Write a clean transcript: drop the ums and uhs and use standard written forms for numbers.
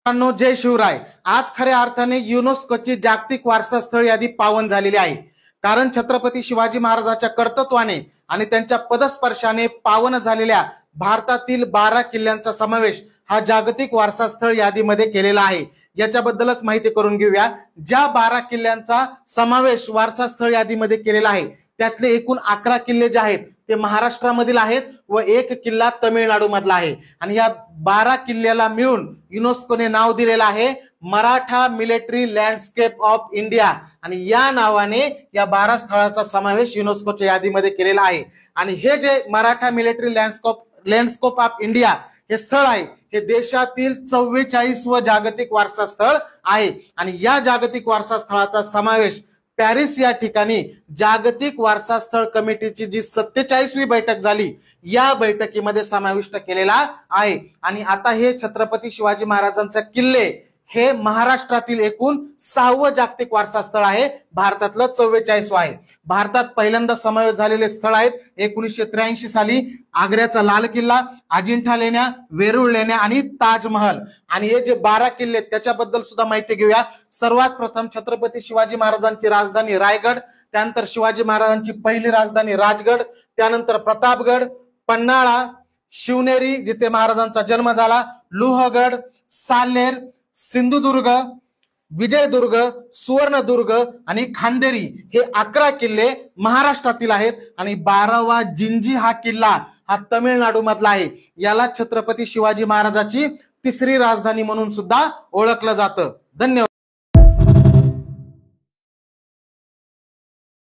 मित्रांनो, जय शिवराय। आज खऱ्या अर्थाने युनेस्कोची जागतिक वारसा स्थळ यादी पावन झालेली आहे। कारण छत्रपती शिवाजी महाराजांच्या कर्तृत्वाने आणि त्यांच्या पदस्पर्शाने पावन झालेल्या भारतातील 12 किल्ल्यांचा समावेश हा जागतिक वारसा स्थळ यादीमध्ये केलेला आहे। याच्याबद्दलच माहिती करून घेऊया। ज्या 12 किल्ल्यांचा समावेश वारसा स्थळ यादीमध्ये केलेला आहे त्यातले एकूण 11 किल्ले जे आहेत ते महाराष्ट्रामधील आहेत व एक किल्ला तामिळनाडू मधला आहे। आणि या 12 किल्ल्याला मिळून युनेस्कोने नाव दिलेलं आहे Maratha military landscape of India. आणि या नावाने या 12 स्थळाचा समावेश युनेस्कोच्या यादीमध्ये केलेला आहे। आणि हे जे Maratha military landscape of India हे स्थळ आहे हे देशातील 44वे जागतिक वारसा स्थळ आहे। आणि या जागतिक वारसा स्थळाचा समावेश पॅरिस या ठिकाणी जागतिक वारसा स्थळ कमिटीची जी 47वी बैठक झाली या बैठकीमध्ये समाविष्ट केलेला आहे। आणि आता हे छत्रपती शिवाजी महाराजांचे किल्ले हे महाराष्ट्रातील एकूण 6वं जागतिक वारसा स्थळ आहे, भारतातलं 44वं आहे। भारतात पहिल्यांदा समावेश झालेले स्थळ आहेत 1983 साली आग्र्याचा लाल किल्ला, अजिंठा लेण्या, वेरूळ लेण्या आणि ताजमहल। आणि हे जे 12 किल्ले त्याच्याबद्दल सुद्धा माहिती घेऊया। सर्वात प्रथम छत्रपती शिवाजी महाराजांची राजधानी रायगड, त्यानंतर शिवाजी महाराजांची पहिली राजधानी राजगड, त्यानंतर प्रतापगड, पन्हाळा, शिवनेरी जिथे महाराजांचा जन्म झाला, लोहगड, साल्हेर, सिंधुदुर्ग, विजयदुर्ग, सुवर्णदुर्ग आणि खांदेरी हे 11 किल्ले महाराष्ट्रातील आहेत। आणि 12वा जिंजी हा किल्ला हा तामिळनाडू मधला आहे। याला छत्रपती शिवाजी महाराजांची तिसरी राजधानी म्हणून सुद्धा ओळखलं जातं। धन्यवाद।